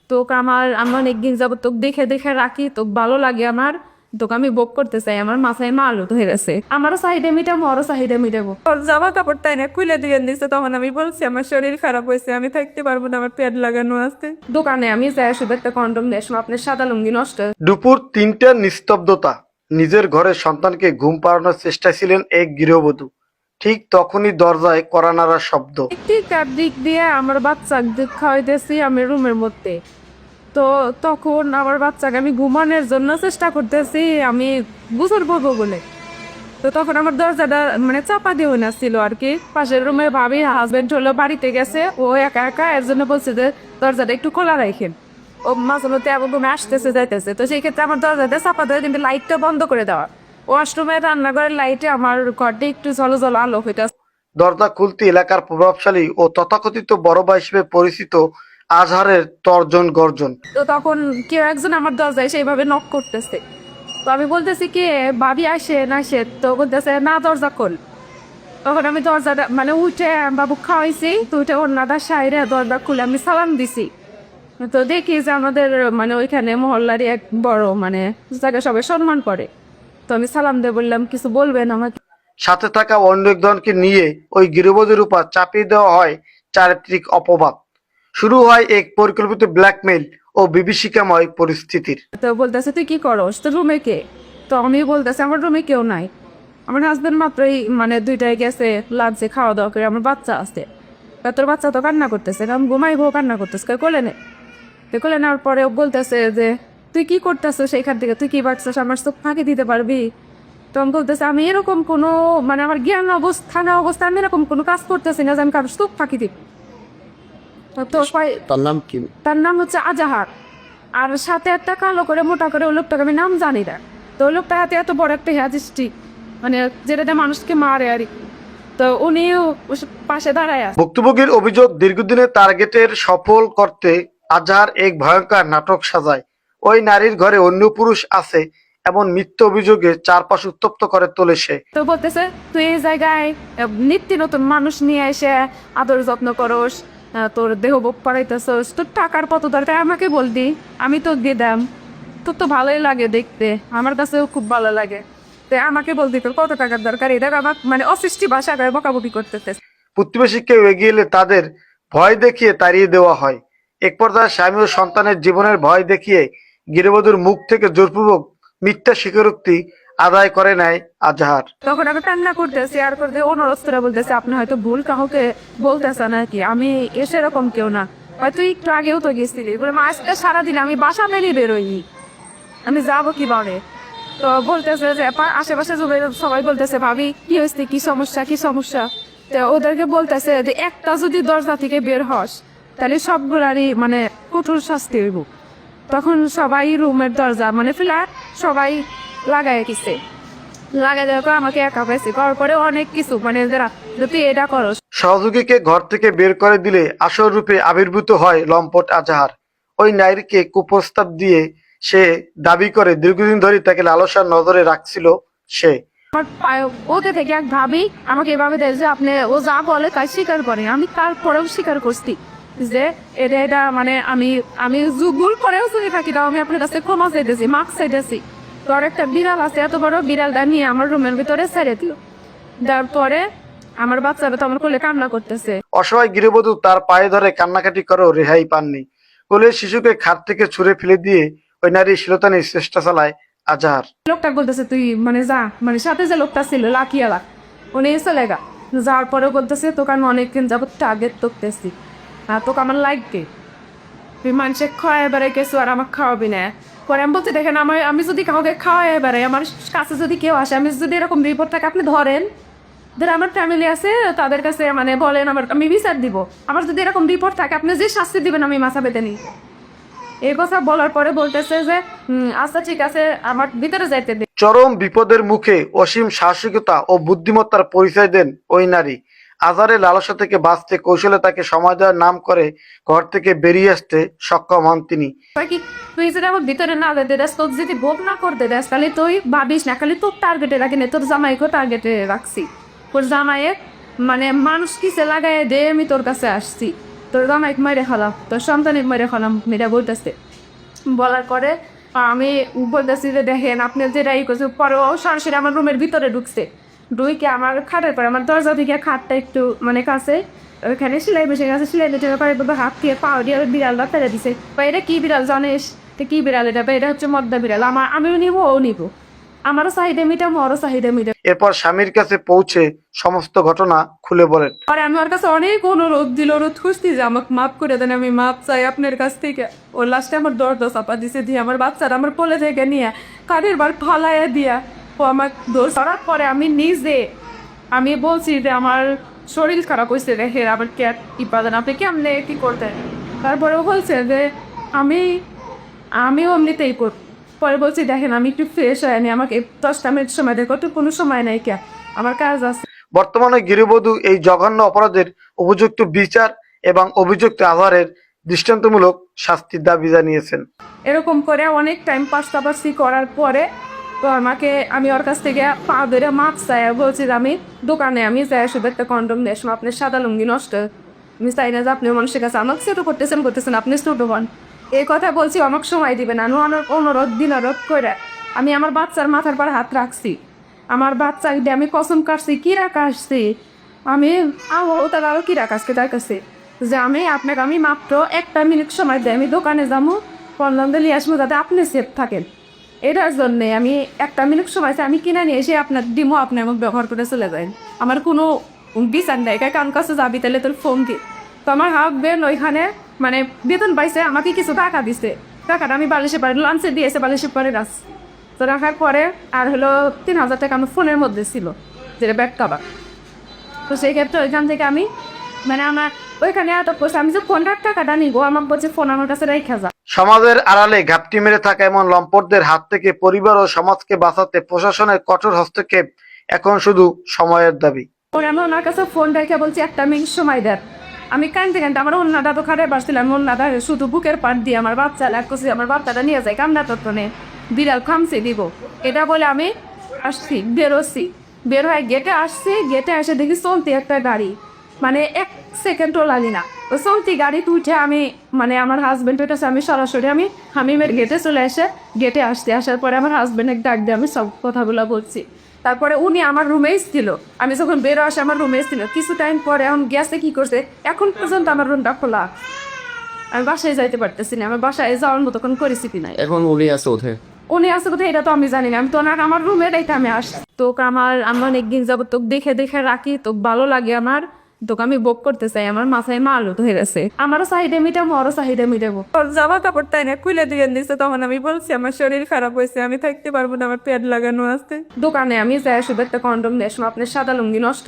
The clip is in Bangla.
তোকে আমি অনেকদিন যাবো তোকে দেখে দেখে রাখি, তোকে ভালো লাগে আমার, তোকে আমি ভোগ করতে চাই, আমার মাথায় মালত হয়ে গেছে, আমারও চাহিদা মিটাবো, আরও চাহিদা মিটাবো। ওর জামা কাপড় তাই না খুলে দিয়ে দিচ্ছে, তখন আমি বলছি আমার শরীর খারাপ হয়েছে, আমি থাকতে পারবো না, আমার পেট লাগানো আছে। দোকানে আমি যাই শুধু একটা কন্ডম দিয়ে আসলাম, আপনার সাদা লুঙ্গি নষ্ট। দুপুর ৩টার নিস্তব্ধতা। নিজের ঘরে সন্তানকে ঘুম পাড়ানোর চেষ্টায় ছিলেন এক গৃহবধূ। ঠিক তখনই দরজায় কড়া নাড়ার শব্দ। ঠিক তার দিক দিয়ে আমার বাচ্চাকে খাওয়াইতেছি আমি রুমের মধ্যে। তো তখন আমার বাচ্চাকে আমি ঘুমানোর জন্য চেষ্টা করতেছি, আমি গোসল করবো বলে। তো তখন আমার দরজাটা মানে চাপা দিয়ে না ছিল আর কি, পাশের রুমে ভাবি হাজবেন্ড হলো বাড়িতে গেছে, ও একা একা, এর জন্য বলছে যে দরজাটা একটু খোলা রাখেন। ও মাঝে মধ্যে এবং ঘুমে আসতেছে যাইতেছে, তো সেই ক্ষেত্রে আমার দরজাটা চাপা দেওয়া, কিন্তু লাইটটা বন্ধ করে দেওয়া। ওয়াশরুমে রান্নাঘরের লাইটে আমার ঘরটা একটু জলো জলো আলো হইতেছে। দরজা খুলতে এলাকার প্রভাবশালী ও তথাকথিত বড় ভাই হিসেবে পরিচিত আজহারের তর্জন গর্জন। তো তখন কেউ একজন আমার দরজায় সেইভাবে নক করতেছে, তো আমি বলতেছি কি ভাবি আসে না আসে, তো বলতেছে না দরজা খোল। তখন আমি দরজাটা মানে উঠে বাবু খাওয়াইছি, তো উঠে অন্যটা সাইডে দরজা খুলে আমি সালাম দিছি। তো দেখি যে আমাদের মানে ওইখানে মহল্লারই এক বড় মানে যাকে সবাই সম্মান করে, তো আমি সালাম দিয়ে বললাম কিছু বলবেন আমাকে। সাথে থাকা অন্য একজনকে নিয়ে ওই গৃহবধূর উপর চাপিয়ে দেওয়া হয় চারিত্রিক অপবাদ। শুরু হয় এক পরিকল্পিত ব্ল্যাকমেইল ও বিভীষিকাময় পরিস্থিতির। তো বলতেছে তুই কি করস, তো রুমে কে? তো আমি বলতেছি আমার রুমে কেউ নাই, আমার হাজবেন্ড মাত্রই মানে 2টায় গেছে লাঞ্চে খাওয়া দাওয়া করে, আমার বাচ্চা আছে। তা তোর বাচ্চা তো কান্না করতেছে, কারণ ঘুমাইবো কান্না করতেছে, কোলে নে। তো কোলে নেওয়ার পরে ও বলতেছে যে তুই কি করতেছ সেইখান থেকে, তুই কি বাচ্চাস, আমার চোখ ফাঁকি দিতে পারবি? তো আমি বলতেছে আমি এরকম কোনো মানে আমার জ্ঞান অবস্থা না অবস্থা, আমি এরকম কোনো কাজ করতেছি না যে আমি কারোর চোখ ফাঁকি দিব। তো তার নাম কি? তার নাম হচ্ছে আজাহার, আর সাথে একটা কালো করে মোটা করে ওই লোকটাকে আমি নাম জানি না। তো ওই লোকটা হাতে এত বড় একটা হ্যাজিস্টি মানে যেটাতে মানুষকে মারে আর কি। তো উনিও পাশে দাঁড়ায় আছে। ভুক্তভোগীর অভিযোগ, দীর্ঘদিনের টার্গেটের সফল করতে আজহার এক ভয়ঙ্কর নাটক সাজায়। ওই নারীর ঘরে অন্য পুরুষ আছে এমন মিথ্যা অভিযোগে চারপাশ উত্তপ্ত করে তোলে সে। তো বলতেছে তুই এই জায়গায় নিত্য নতুন মানুষ নিয়ে এসে আদর যত্ন করস, তোর দেহ ভোগ করাইতেছস, তোর টাকার কত দরকার আমাকে বলদি, আমি তো দিয়ে দাম, তোর তো ভালোই লাগে দেখতে, আমার কাছেও খুব ভালো লাগে, তো আমাকে বলদি তোর কত টাকার দরকার। এটা আমার মানে অসৃষ্টি ভাষা বকাবকি করতেছে। প্রতিবেশী কেউ এগিয়ে এলে তাদের ভয় দেখিয়ে তাড়িয়ে দেওয়া হয়। এক পর্যায়ে স্বামী ও সন্তানের জীবনের ভয় দেখিয়ে গৃহবধূর মুখ থেকে জোরপূর্বক মিথ্যা স্বীকারোক্তি আদায় করে নেয় আজহার। তখন আমি কান্না করতেছি আর করতে অনুরোধ করে বলতেছে আপনি হয়তো ভুল কাউকে বলতেছে নাকি, আমি এরকম কেউ না, হয়তো একটু আগেও তো গেছিলি, আজকে সারাদিন আমি বাসা মেলি বেরোইনি, আমি যাবো কিভাবে? তো বলতেছে যে আশেপাশে সবাই বলতেছে ভাবি কি হয়েছে, কি সমস্যা কি সমস্যা? তো ওদেরকে বলতেছে যে একটা যদি দরজা থেকে বের হস তাহলে সবগুলারই মানে কঠোর শাস্তি হইব। তখন সবাই রুমের দরজা মানে ফ্ল্যাট সবাই লাগাই দিছে, লাগাই দেওয়ার পর আমাকে একা পাইছে, করার পরে অনেক কিছু মানে যারা তুই এটা করো। সহযোগীকে ঘর থেকে বের করে দিলে আসল রূপে আবির্ভূত হয় লম্পট আজহার। ওই নারীকে কুপ্রস্তাব দিয়ে সে দাবি করে দীর্ঘদিন ধরে তাকে লালসার নজরে রাখছিল সে। আমার ওকে থেকে এক ভাবি আমাকে এভাবে দেয় যে আপনি ও যা বলে তাই স্বীকার করে, আমি তারপরেও স্বীকার করছি যে এটা মানে আমি আমি ভুল করেও চলে থাকি, তাও আমি আপনার কাছে ক্ষমা চাইতেছি, মাস্ক চাইতেছি। তোর একটা বিড়াল আছে, এত বড় বিড়ালটা নিয়ে আমার রুমের ভিতরে ছেড়ে দিল, তারপরে আমার বাচ্চাটা তো আমার কোলে কান্না করতেছে। অসহায় গৃহবধূ তার পায়ে ধরে কান্নাকাটি করেও রেহাই পাননি। কোলের শিশুকে খাট থেকে ছুঁড়ে ফেলে দিয়ে ওই নারী শ্লীলতানির চেষ্টা চালায় আজহার। লোকটা বলতেছে তুই মানে যা, মানে সাথে যে লোকটা ছিল লাকিয়ালা উনি চলে গা, যাওয়ার পরেও বলতেছে তোকে আমি অনেকদিন যাবত টার্গেট করতেছি, তোকে আমার লাগবে, তুই মানুষের খাওয়াই বেড়াই গেছো আর আমাকে খাওয়াবি না। পরে আমি বলছি দেখেন আমি যদি কাউকে খাওয়াই বেড়াই, আমার কাছে যদি কেউ আসে, আমি যদি এরকম রিপোর্ট থাকে আপনি ধরেন, ধর আমার ফ্যামিলি আছে তাদের কাছে মানে বলেন আমি বিচার দিব, আমার যদি এরকম রিপোর্ট থাকে আপনি যে শাস্তি দিবেন আমি মাথা পেতে নিই। এই কথা বলার পরে বলতেছে যে আচ্ছা ঠিক আছে আমার ভিতরে যাইতে দে। চরম বিপদের মুখে অসীম সাহসিকতা ও বুদ্ধিমত্তার পরিচয় দেন ওই নারী। আজহারের লালসা থেকে বাঁচতে কৌশলে তাকে সময় দেওয়ার নাম করে ঘর থেকে বেরিয়ে আসতে সক্ষম হন তিনি। কি তুই যদি আমার ভিতরে না যেতে দেস, তোর যদি ভোগ না করতে দেস তাহলে তুই ভাবিস না, খালি তোর টার্গেটে রাখি না, তোর জামাইকেও টার্গেটে রাখছি, তোর জামাইয়ে মানে মানুষ কিসে লাগাই দে আমি তোর কাছে আসছি। তোর জামাইক মাইরে খালাম, তোর সন্তানিক মাইরে খালাম, মেয়েটা বলতেছে। বলার পরে আমি বলতেছি যে দেখেন আপনি যেটা ই করছে, পরে ও সরাসরি আমার রুমের ভিতরে ঢুকছে, ঢুকে আমার খাটের পরে আমার দরজা থেকে খাটটা একটু মানে কাছে, ওইখানে সেলাই বসে গেছে, সেলাই বসে পরে বলবো হাত দিয়ে পাও দিয়ে বিড়ালটা ফেলে দিছে। বা এটা কি বিড়াল জানিস? তো কি বিড়াল এটা? বা এটা হচ্ছে মদ্দা বিড়াল, আমিও নিবো, ও নিবো, আমারও চাহিদা মিটাবো, ওরও চাহিদা মিটাবো। এরপর স্বামীর কাছে পৌঁছে সমস্ত ঘটনা খুলে বলেন। আর আমি ওর কাছে অনেক অনুরোধ খুঁজছি যে আমাকে মাফ করে দেন, আমি মাপ চাই আপনার কাছ থেকে। ওর লাস্টে আমার দরজা চাপা দিছে দিয়ে আমার বাচ্চারা আমার কোলে থেকে নিয়ে কাঠের বার ফালাইয়া দিয়া ও আমার দৌড় সরার পরে আমি বলছি যে আমার শরীর খারাপ হয়েছে, রেখে আবার কে ই পাবেন, আপনি কেমনে কি করতেন? তারপরে ও বলছে যে আমিও এমনিতেই কর। পরে বলছি দেখেন আমি একটু ফ্রেশ হয়নি, আমাকে 10টা মিনিট সময় দেখো, তো কোনো সময় নাই কে, আমার কাজ আছে। বর্তমানে গৃহবধূ এই জঘন্য অপরাধের উপযুক্ত বিচার এবং অভিযুক্ত আধারের দৃষ্টান্তমূলক শাস্তির দাবি জানিয়েছেন। এরকম করে অনেক টাইম পাশাপাশি করার পরে তো আমি ওর কাছ থেকে পা ধরে মাপ চাই, বলছি যে আমি দোকানে আমি যাই শুধু একটা কন্ডম নিয়ে আসলাম, আপনার সাদা লুঙ্গি নষ্ট, আমি চাই না যে আপনি মানুষের কাছে আমাকে সেটু করতেছেন আপনি ছোট হন, এই কথা বলছি, আমাকে সময় দিবে না। অনুরোধ দিনারোধ করে আমি আমার বাচ্চার মাথার পর হাত রাখছি, আমার বাচ্চা দিয়ে আমি কসম কাটছি, কিরা কাটছি আমি, তার আরও কিরা কাজকে তার কাছে যে আমি মাত্র 1টা মিনিট সময় দেয়, আমি দোকানে যাবো কন্ডম দিয়ে আসবো যাতে আপনি সেফ থাকেন, এটার জন্যে আমি 1টা মিনিট সময় আমি কিনে নিয়ে এসে আপনার ডিমো আপনি আমাকে ব্যবহার করে চলে যায়, আমার কোনো বিচার নেই, কারণ কাছে যাবি তাহলে তোর ফোন দি। তো আমার হাজবেন্ড ওইখানে মানে বেতন পাইছে, আমাকে কিছু টাকা দিছে, টাকাটা আমি বালিশে পারে লাঞ্চে দিয়েছে, বালিশে পরে রাখ, তো রাখার পরে আর হলো 3000 টাকা আমার ফোনের মধ্যে ছিল, যেটা ব্যাগ কাবার। তো সেই ক্ষেত্রে ওইখান থেকে আমি মানে আমার ওইখানে এত পয়সা, আমি যে 15 টাকাটা নিবো, আমার বলছে ফোন আমার কাছে রেখে যা। সমাজের আড়ালে ঘাপটি মেরে থাকা এমন লম্পটদের হাত থেকে পরিবার ও সমাজকে বাঁচাতে প্রশাসনের কঠোর হস্তক্ষেপ এখন শুধু সময়ের দাবি। পরে আমি ওনার কাছে ফোন রেখে বলছি 1টা মিনিট সময় দেন, আমি কানতে আমার অন্যটা তো খাটে পারছিলাম, অন্যটা শুধু বুকের পাট দিয়ে আমার বাচ্চা লাগছে, আমার বাচ্চাটা নিয়ে যায় কামনা তত্ত্বনে বিড়াল খামছে দিব, এটা বলে আমি আসছি, বের হয়ে গেটে আসছি, গেটে এসে দেখি চলতি একটা গাড়ি, মানে 1 সেকেন্ডও লাগি না, ওই চলতি গাড়ি উঠে আমি মানে আমার হাজবেন্ড ওইটা আমি সরাসরি আমি হামিমের গেটে চলে এসে গেটে আসার পরে আমার হাজবেন্ডের ডাক দিয়ে আমি সব কথাগুলো বলছি। তারপরে উনি আমার রুমেই ছিল, আমি যখন বেরো আসে আমার রুমেই ছিল, কিছু টাইম পরে এখন গেছে কি করছে, এখন পর্যন্ত আমার রুমটা খোলা, আমি বাসায় যাইতে পারতেছি না, আমার বাসায় যাওয়ার মতো কোনো পরিস্থিতি নাই। এখন উনি আছে ওঠে উনি আছে কোথায় এটা তো আমি জানি না, আমি তো আমার রুমে রাইতে আমি আসছি, তোকে আমি অনেকদিন যাবো তোকে দেখে রাখি, তোকে ভালো লাগে আমার, তোকে আমি বক করতে চাই, আমার মাথায় মালও হয়ে গেছে, আমারও চাহিদা মিটাবো, ওরও চাহিদা মিটাবো। জামা কাপড় তাই না খুলে দিয়ে দিচ্ছে, তখন আমি বলছি আমার শরীর খারাপ হয়েছে, আমি থাকতে পারবো না, আমার পেট লাগানো আছে। দোকানে আমি যাই শুধু একটা কন্ডম নিয়ে আসলাম, আপনার সাদা লুঙ্গি নষ্ট